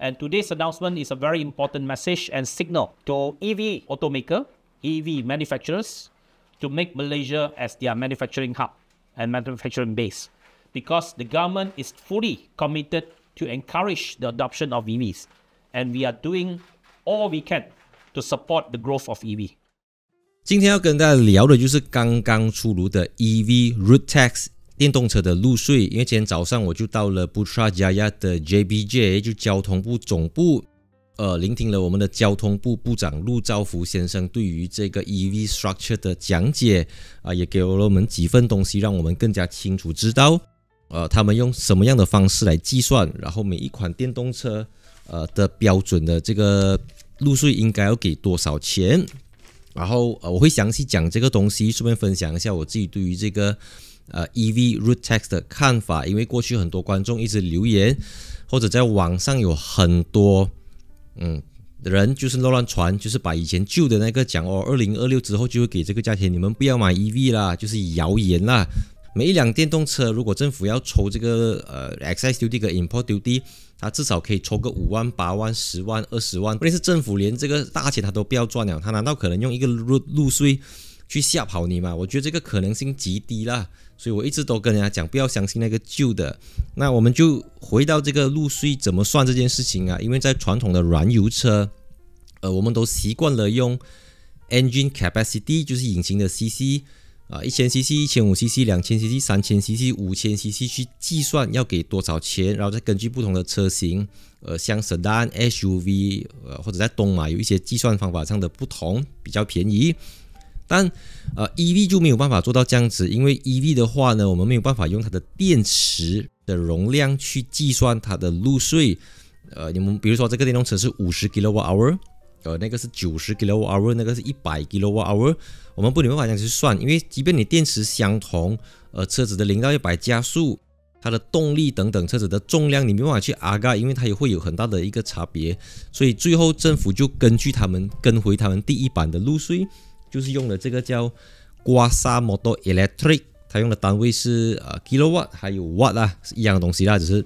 And today's announcement is a very important message and signal to EV automaker, EV manufacturers to make Malaysia as their manufacturing hub and manufacturing base. Because the government is fully committed to encourage the adoption of EVs. And we are doing all we can to support the growth of EV. 今天要跟大家聊的就是刚刚出炉的 EV Road Tax 电动车的入税，因为今天早上我就到了 Putrajaya 的 JBJ 就交通部总部，聆听了我们的交通部部长陆兆福先生对于这个 EV structure 的讲解，也给了我们几份东西，让我们更加清楚知道，他们用什么样的方式来计算，然后每一款电动车的标准的这个入税应该要给多少钱。然后我会详细讲这个东西，顺便分享一下我自己对于这个EV Road Tax 的看法，因为过去很多观众一直留言，或者在网上有很多人就是乱传，就是把以前旧的那个讲2026之后就会给这个价钱，你们不要买 EV 啦，就是谣言啦。每一辆电动车，如果政府要抽这个excise duty 跟 import duty， 它至少可以抽个5万、8万、10万、20万。关键是政府连这个大钱它都不要赚了，它难道可能用一个入税去吓跑你吗？我觉得这个可能性极低啦，所以我一直都跟人家讲不要相信那个旧的。那我们就回到这个入税怎么算这件事情啊，因为在传统的燃油车，我们都习惯了用 engine capacity， 就是引擎的 cc。1000cc、1500cc、2000cc、3000cc、5000cc 去计算要给多少钱，然后再根据不同的车型，像 Sedan、SUV，或者在东马有一些计算方法上的不同，比较便宜。但EV 就没有办法做到这样子，因为 EV 的话呢，我们没有办法用它的电池的容量去计算它的入税。你们比如说这个电动车是50 kWh。那个是90 kWh， 那个是100 kWh， 我们没有办法这样去算，因为即便你电池相同，车子的0到100加速，它的动力等等，车子的重量你没办法去agak，因为它也会有很大的一个差别，所以最后政府就跟回他们第一版的入税，就是用了这个叫 Kuasa Motor Electric， 它用的单位是kilowatt 还有 watt 啦，是一样的东西啦，只是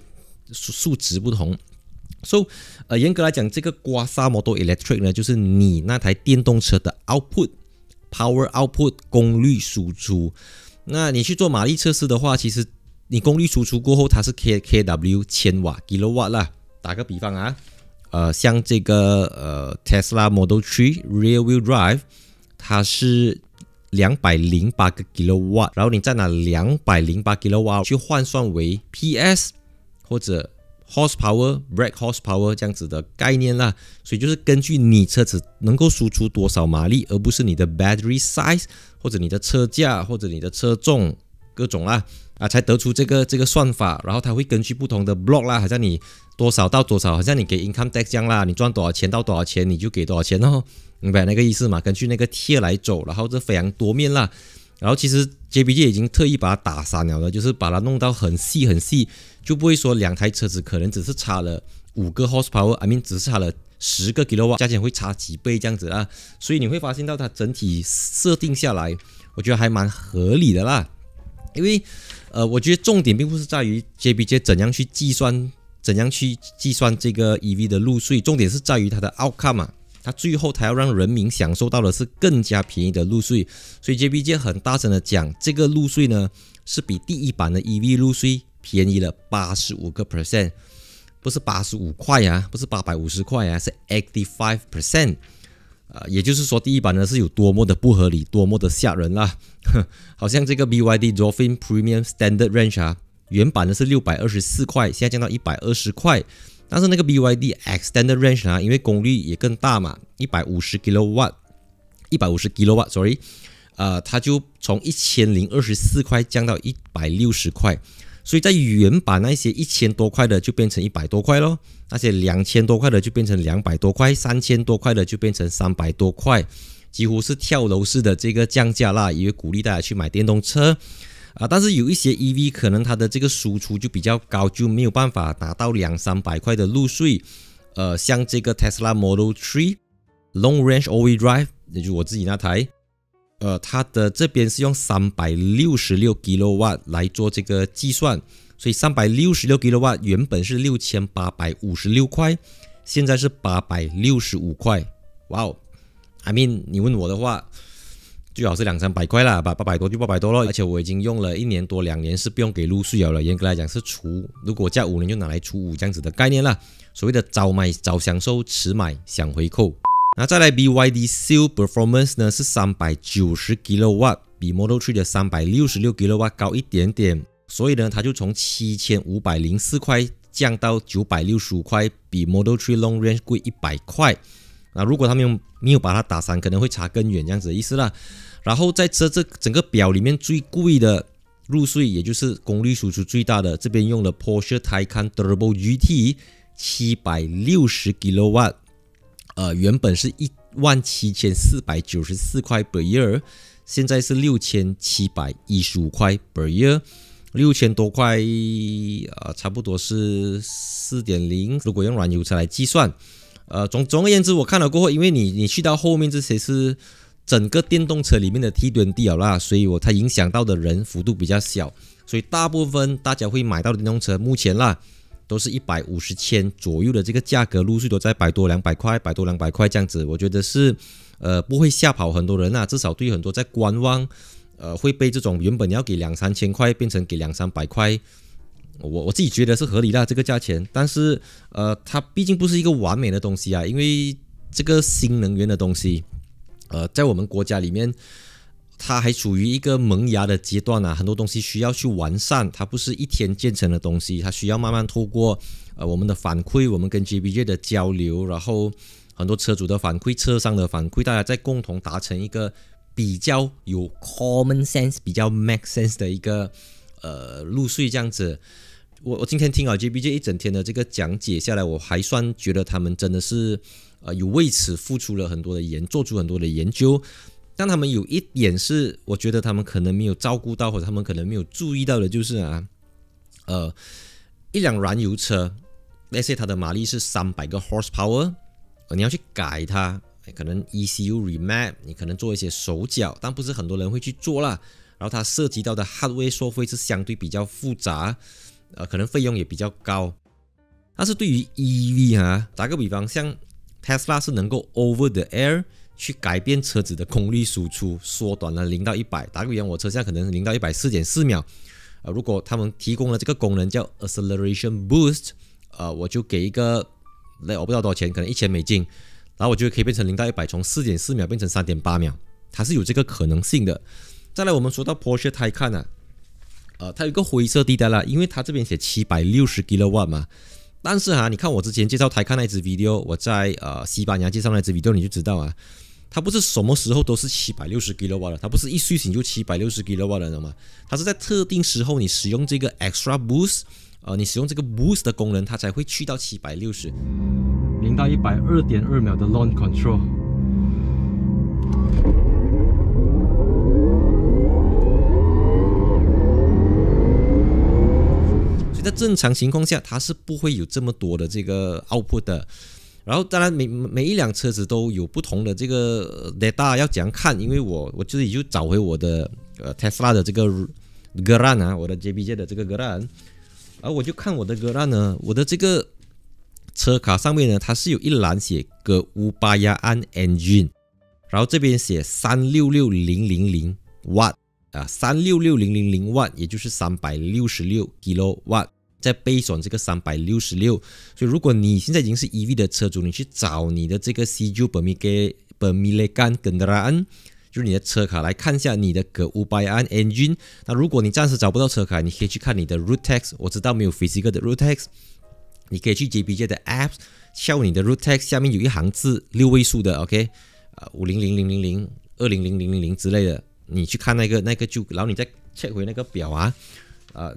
数值不同。So， 严格来讲，这个 Kuasa Motor Electric 呢，就是你那台电动车的 Power Output 功率输出。那你去做马力测试的话，其实你功率输出过后，它是 kW 千瓦 kilowatt 啦。打个比方啊，像这个Tesla Model 3 Rear Wheel Drive， 它是208个 kilowatt， 然后你再拿208 kilowatt 去换算为 PS 或者horsepower、brake horsepower 这样子的概念啦，所以就是根据你车子能够输出多少马力，而不是你的 battery size 或者你的车架或者你的车重各种啦才得出这个算法。然后它会根据不同的 block 啦，好像你多少到多少，好像你给 income tax 这样啦，你赚多少钱到多少钱你就给多少钱哦，明白那个意思吗？根据那个 tier 来走，然后这非常多面啦。然后其实 JBJ 已经特意把它打散了，就是把它弄到很细很细，就不会说两台车子可能只是差了5个 horsepower，I mean 只是差了10个 kilowatt， 价钱会差几倍这样子啦。所以你会发现到它整体设定下来，我觉得还蛮合理的啦。因为我觉得重点并不是在于 JBJ 怎样去计算这个 EV 的入税，重点是在于它的 outcome 啊。它最后它要让人民享受到的是更加便宜的入税，所以 JBJ 很大声的讲，这个入税呢是比第一版的 EV 入税便宜了85%， 不是85块啊，不是850块啊，是 85%，也就是说第一版呢是有多么的不合理，多么的吓人啦。好像这个 BYD Dolphin Premium Standard Range 原版的是624块，现在降到120块。但是那个 BYD Extended Range 因为功率也更大嘛，150 kilowatt sorry， 它就从1024块降到160块，所以在原版那些1000多块的就变成100多块咯，那些2000多块的就变成200多块，3000多块的就变成300多块，几乎是跳楼式的这个降价啦，也鼓励大家去买电动车。但是有一些 EV 可能它的这个输出就比较高，就没有办法拿到200-300块的入税。像这个 Tesla Model 3 Long Range All-Wheel Drive， 也就是我自己那台，它的这边是用366 kW 来做这个计算，所以366 kW 原本是6856块，现在是865块。哇哦 ，I mean 你问我的话，最好是200-300块啦，800多就800多了。而且我已经用了1年多2年是不用给入税了，严格来讲是除，如果加5年就拿来除5这样子的概念啦。所谓的早买早享受，迟买享回扣。那再来 BYD Seal Performance 呢是390 kW， 比 Model 3的366 kW 高一点点，所以呢它就从7504块降到965块，比 Model 3 Long Range 贵100块。那如果他们没有把它打散，可能会差更远这样子的意思啦。然后在这整个表里面最贵的入税，也就是功率输出最大的，这边用了 Porsche Taycan Turbo GT 760 kW， 原本是17494块 per year， 现在是6715块 per year， 6000多块，差不多是 4.0， 如果用燃油车来计算。总而言之，我看了过后，因为你去到后面这些是整个电动车里面的 T20 了啦，所以它影响到的人幅度比较小，所以大部分大家会买到的电动车，目前啦都是150千左右的这个价格，入税都在100多200块，100多200块这样子，我觉得是不会吓跑很多人啊，至少对于很多在观望，会被这种原本要给2-3千块变成给200-300块。我自己觉得是合理的这个价钱，但是它毕竟不是一个完美的东西啊，因为这个新能源的东西，在我们国家里面，它还处于一个萌芽的阶段啊，很多东西需要去完善，它不是一天建成的东西，它需要慢慢透过我们的反馈，我们跟 JBJ 的交流，然后很多车主的反馈、车商的反馈，大家再共同达成一个比较有 common sense、比较 make sense 的一个入税这样子。我今天听了 JBJ 一整天的这个讲解下来，我还算觉得他们真的是有为此付出了很多的做出很多的研究。但他们有一点是，我觉得他们可能没有照顾到，或者他们可能没有注意到的，就是一辆燃油车 ，let's say 它的马力是300个 horsepower， 你要去改它，可能 ECU remap， 你可能做一些手脚，但不是很多人会去做啦。然后它涉及到的 hardware 收费是相对比较复杂。可能费用也比较高，但是对于 EV 打个比方，像 Tesla 是能够 over the air 去改变车子的功率输出，缩短了0到100。打个比方，我车现在可能0到100 4.4秒，如果他们提供了这个功能叫 acceleration boost，我就给一个，我不知道多少钱，可能$1000，然后我就可以变成0到100从 4.4秒变成 3.8秒，它是有这个可能性的。再来，我们说到 Porsche Taycan它有一个灰色地带啦，因为它这边写760 kW 嘛，但是你看我之前介绍Taycan那支 video， 我在西班牙介绍那支 video， 你就知道它不是什么时候都是760 kW 的，它不是一睡醒就760 kW 的嘛，它是在特定时候你使用这个 extra boost， 你使用这个 boost 的功能，它才会去到760。0到100 2.2秒的 launch control。在正常情况下，它是不会有这么多的这个 output 的。然后当然每一辆车子都有不同的这个 data 要怎样看，因为我自己就找回我的Tesla 的这个 Gran 我的 JBJ 的这个 Gran， 而我就看我的 Gran 呢，我的这个车卡上面呢，它是有一栏写葛乌巴亚安 engine， 然后这边写366000 Watt，366,000 Watt， 也就是366 kW。在based on这个366，所以如果你现在已经是 EV 的车主，你去找你的这个 CJ Pemilikan Kendaraan， 就是你的车卡来看一下你的keupayaan engine。那如果你暂时找不到车卡，你可以去看你的 road tax， 我知道没有 physical 的 road tax， 你可以去 JBJ 的 app 敲你的 road tax， 下面有一行字6位数的 ，OK， 500000 200000之类的，你去看那个就，然后你再 check 回那个表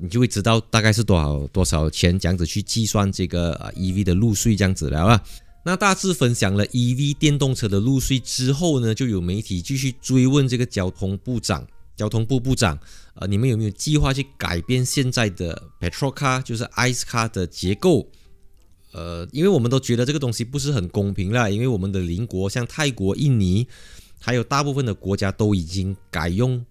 你就会知道大概是多少钱，这样子去计算这个EV 的入税这样子了啊。那大致分享了 EV 电动车的入税之后呢，就有媒体继续追问这个交通部部长，你们有没有计划去改变现在的 petrol car， 就是 ICE car 的结构？因为我们都觉得这个东西不是很公平啦，因为我们的邻国像泰国、印尼，还有大部分的国家都已经改用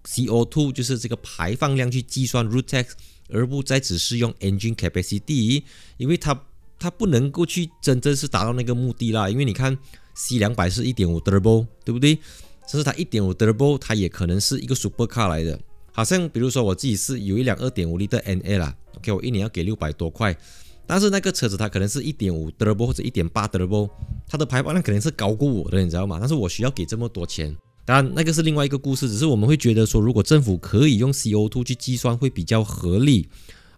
CO2 就是这个排放量去计算 road tax，而不再只是用 engine capacity， 因为它不能够去真正是达到那个目的啦。因为你看 C200 是 1.5 turbo， 对不对？甚至它 1.5 turbo 它也可能是一个 supercar 来的。好像比如说我自己是有一辆 2.5 L NA 啦 ，OK， 我一年要给600多块，但是那个车子它可能是 1.5 turbo 或者 1.8 turbo， 它的排放量可能是高过我的，你知道吗？但是我需要给这么多钱。当然那个是另外一个故事，只是我们会觉得说，如果政府可以用 CO2 去计算会比较合理，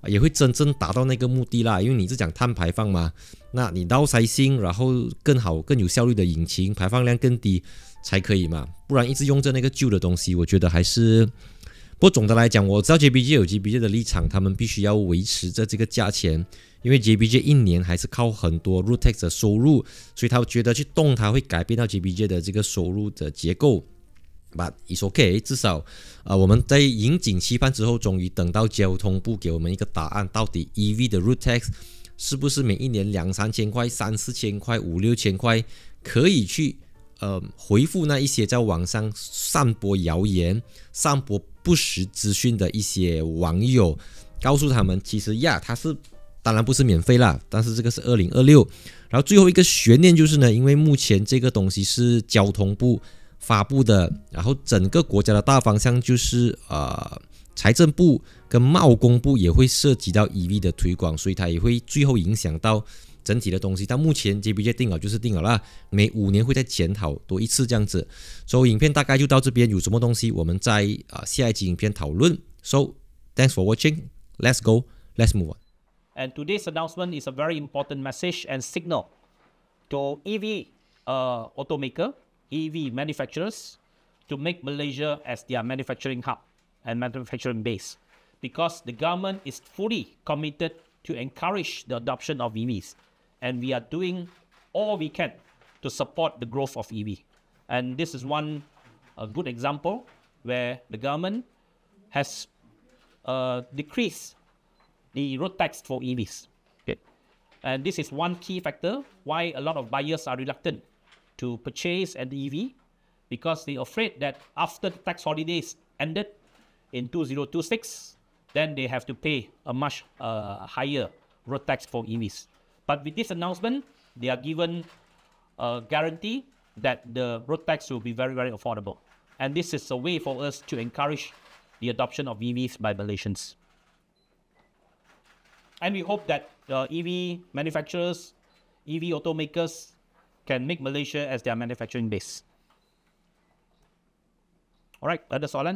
也会真正达到那个目的啦。因为你是讲碳排放嘛，那你downsizing，然后更好更有效率的引擎，排放量更低才可以嘛，不然一直用着那个旧的东西，我觉得还是。不过总的来讲，我知道 JBJ 有 JBJ 的立场，他们必须要维持着这个价钱，因为 JBJ 一年还是靠很多 road tax 的收入，所以他觉得去动它会改变到 JBJ 的这个收入的结构。But it's okay， 至少我们在引颈期盼之后，终于等到交通部给我们一个答案，到底 EV 的 road tax 是不是每一年2-3千块、3-4千块、5-6千块可以去回复那一些在网上散播谣言、散播不实资讯的一些网友，告诉他们其实它是当然不是免费啦，但是这个是2026。然后最后一个悬念就是呢，因为目前这个东西是交通部发布的，然后整个国家的大方向就是财政部跟贸工部也会涉及到 EV 的推广，所以它也会最后影响到整体的东西。但目前 JBJ 定好就是定好啦，每5年会再检讨多一次这样子。所以影片大概就到这边，有什么东西我们在下一集影片讨论。So thanks for watching. Let's go. Let's move on. And today's announcement is a very important message and signal to EV automaker, EV manufacturers, to make Malaysia as their manufacturing hub and manufacturing base, because the government is fully committed to encourage the adoption of EVs, and we are doing all we can to support the growth of EV. And this is a good example where the government has decreased the road tax for EVs. Okay. And this is one key factor why a lot of buyers are reluctant to purchase an EV, because they're afraid that after the tax holidays ended in 2026, then they have to pay a much higher road tax for EVs. But with this announcement, they are given a guarantee that the road tax will be very, very affordable. And this is a way for us to encourage the adoption of EVs by Malaysians. And we hope that EV manufacturers, EV automakers can make Malaysia as their manufacturing base. All right, that's all.